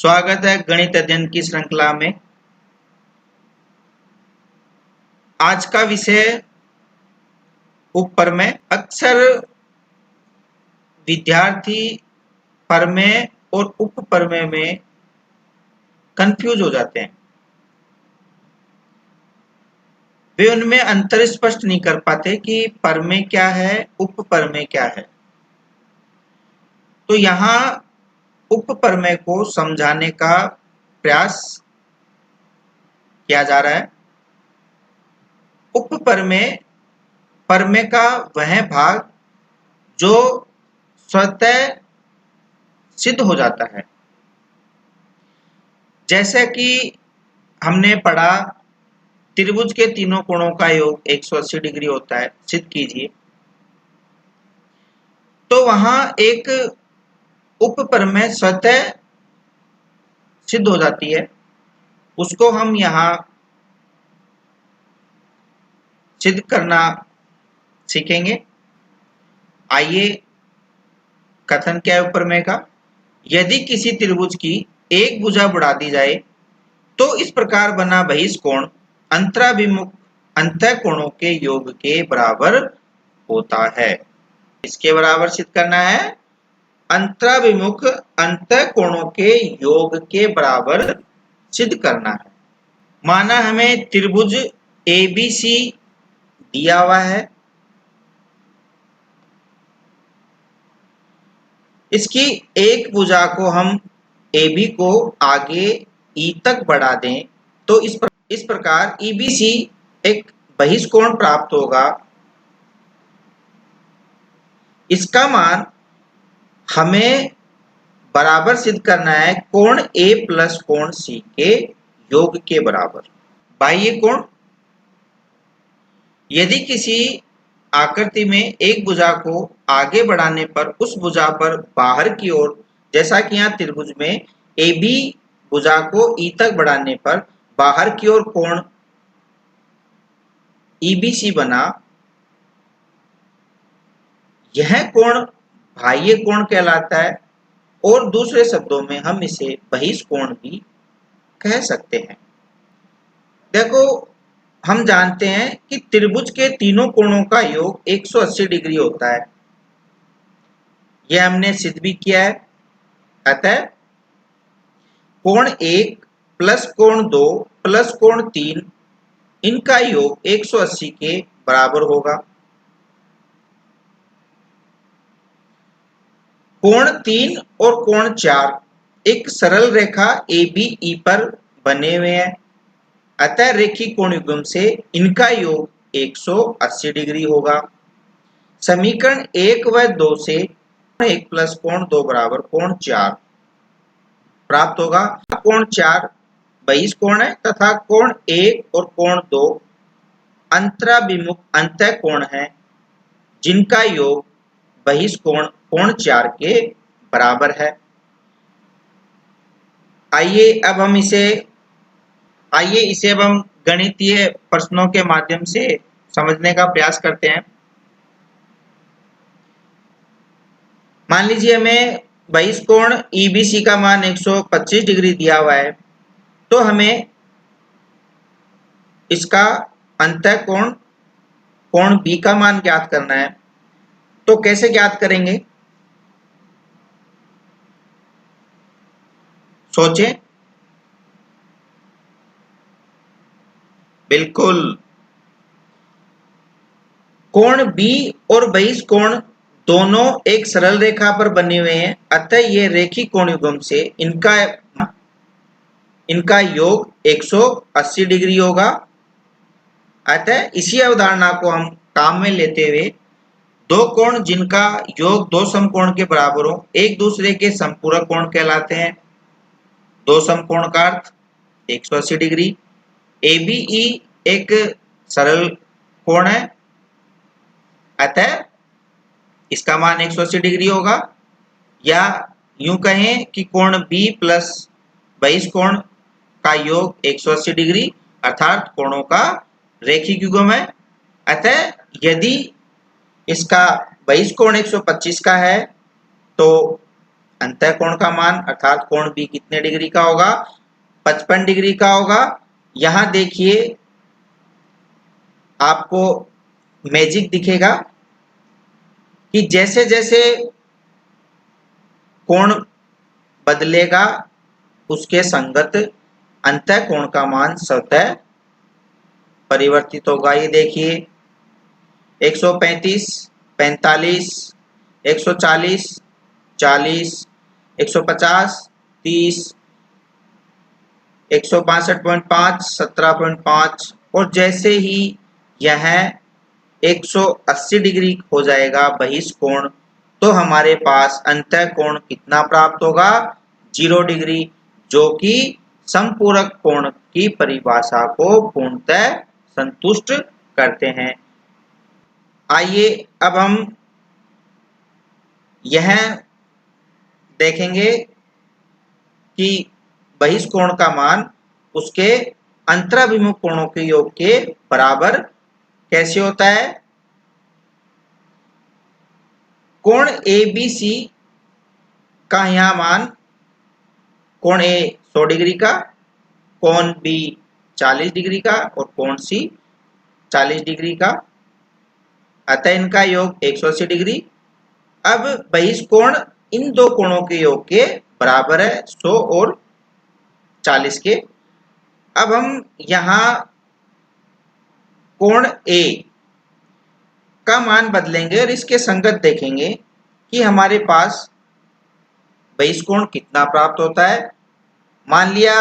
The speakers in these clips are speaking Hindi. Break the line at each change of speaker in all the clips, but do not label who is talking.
स्वागत है गणित अध्ययन की श्रृंखला में। आज का विषय उपप्रमेय। अक्सर विद्यार्थी प्रमेय और उपप्रमेय में कंफ्यूज हो जाते हैं। वे उनमें अंतर स्पष्ट नहीं कर पाते कि प्रमेय क्या है, उपप्रमेय क्या है। तो यहाँ उपप्रमेय को समझाने का प्रयास किया जा रहा है। उपप्रमेय प्रमेय का वह भाग जो स्वतः सिद्ध हो जाता है। जैसे कि हमने पढ़ा त्रिभुज के तीनों कोणों का योग 180 डिग्री होता है, सिद्ध कीजिए। तो वहां एक उपप्रमेय स्वतः सिद्ध हो जाती है, उसको हम यहाँ सिद्ध करना सीखेंगे। आइए, कथन क्या है उपप्रमेय का। यदि किसी त्रिभुज की एक भुजा बढ़ा दी जाए तो इस प्रकार बना बहिष्कोण अंतराभिमुख अंतःकोणों के योग के बराबर होता है। इसके बराबर सिद्ध करना है, अंतराभिमुख अंतःकोणों के योग के बराबर सिद्ध करना है। माना हमें त्रिभुज ABC दिया हुआ है, इसकी एक भुजा को हम AB को आगे E तक बढ़ा दें तो इस प्रकार EBC एक बहिष्कोण प्राप्त होगा। इसका मान हमें बराबर सिद्ध करना है कोण A प्लस कोण C के योग के बराबर। बाह्य कोण, यदि किसी आकृति में एक भुजा को आगे बढ़ाने पर उस भुजा पर बाहर की ओर, जैसा कि यहाँ त्रिभुज में AB भुजा को E तक बढ़ाने पर बाहर की ओर कोण EBC बना, यह कोण बाह्य कोण कहलाता है और दूसरे शब्दों में हम इसे बहिष्कोण भी कह सकते हैं। देखो, हम जानते हैं कि त्रिभुज के तीनों कोणों का योग 180 डिग्री होता है। यह हमने सिद्ध भी किया है। अतः कोण 1 प्लस कोण 2 प्लस कोण 3 इनका योग 180 के बराबर होगा। कोण 3 और कोण 4 एक सरल रेखा ABE पर बने हुए हैं, अतः रेखीय कोण युग्म से इनका योग 180 डिग्री होगा। समीकरण 1 व 2 से 1 प्लस कोण 2 बराबर कोण 4 प्राप्त होगा। कोण 4 बहिष्कोण है तथा कोण 1 और कोण 2 अंतराभिमुख अंतःकोण है, जिनका योग बहिष्कोण कोण 4 के बराबर है। आइए इसे अब हम गणितीय प्रश्नों के माध्यम से समझने का प्रयास करते हैं। मान लीजिए हमें बहिष्कोण EBC का मान 125 डिग्री दिया हुआ है, तो हमें इसका अंतःकोण कोण B का मान ज्ञात करना है। तो कैसे ज्ञात करेंगे, सोचें। बिल्कुल, कोण B और बहिष्कोण दोनों एक सरल रेखा पर बने हुए हैं, अतः ये रेखीय कोण युग्म से इनका योग 180 डिग्री होगा। अतः इसी अवधारणा को हम काम में लेते हुए दो कोण जिनका योग दो समकोण के बराबर हो एक दूसरे के समपूरक कोण कहलाते हैं। दो समकोण का अर्थ 180 डिग्री। ABE एक सरल कोण है, अतः इसका मान 180 डिग्री होगा। या यूं कहें कि कोण B प्लस बहिष्कोण का योग 180 डिग्री अर्थात कोणों का रेखिक युग्म है। अतः यदि इसका बहिष्कोण 125 का है तो अंतःकोण का मान अर्थात कोण बी कितने डिग्री का होगा, 55 डिग्री का होगा। यहां देखिए आपको मैजिक दिखेगा कि जैसे जैसे कोण बदलेगा उसके संगत अंतःकोण का मान स्वतः परिवर्तित होगा। ये देखिए 135, 45, 140, 40, 150, 30, 162.5, 17.5 और जैसे ही यह 180 डिग्री हो जाएगा बहिष्कोण, तो हमारे पास अंतःकोण कितना प्राप्त होगा, 0 डिग्री, जो कि समपूरक कोण की परिभाषा को पूर्णतः संतुष्ट करते हैं। आइए अब हम यह देखेंगे कि बहिष्कोण का मान उसके अंतराभिमुख कोणों के योग के बराबर कैसे होता है। कोण ABC का यहां मान, कोण A 100 डिग्री का, कोण B 40 डिग्री का और कोण C 40 डिग्री का, अतः इनका योग 180 डिग्री। अब बहिष्कोण इन दो कोणों के योग के बराबर है, 100 और 40 के। अब हम यहां कोण A का मान बदलेंगे और इसके संगत देखेंगे कि हमारे पास बहिष्कोण कितना प्राप्त होता है। मान लिया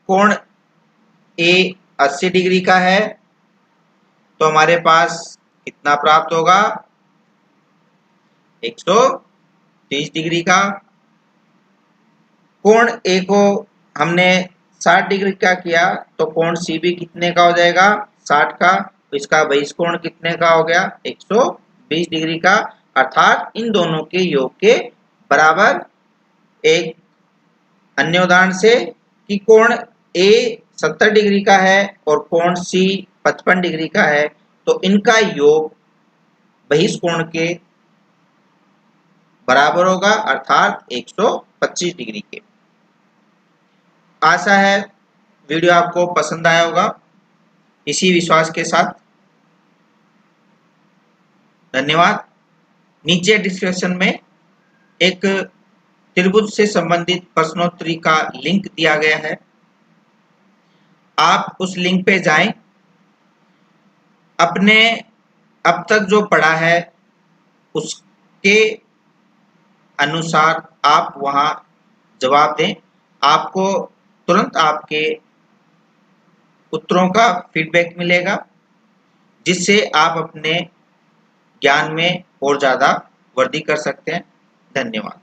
कोण A 80 डिग्री का है, तो हमारे पास कितना प्राप्त होगा, 130 डिग्री का। कोण A को हमने 60 डिग्री का किया, तो कोण C भी कितने का हो जाएगा, 60 का। तो इसका बहिष्कोण कितने का हो गया, 120 डिग्री का, अर्थात इन दोनों के योग के बराबर। एक अन्य उदाहरण से कि कोण A 70 डिग्री का है और कोण C 55 डिग्री का है, तो इनका योग बहिष्कोण के बराबर होगा, अर्थात 125 डिग्री के। आशा है वीडियो आपको पसंद आया होगा। इसी विश्वास के साथ धन्यवाद। नीचे डिस्क्रिप्शन में एक त्रिभुज से संबंधित प्रश्नोत्तरी का लिंक दिया गया है, आप उस लिंक पे जाएं, अपने अब तक जो पढ़ा है उसके अनुसार आप वहां जवाब दें। आपको तुरंत आपके उत्तरों का फीडबैक मिलेगा, जिससे आप अपने ज्ञान में और ज़्यादा वृद्धि कर सकते हैं। धन्यवाद।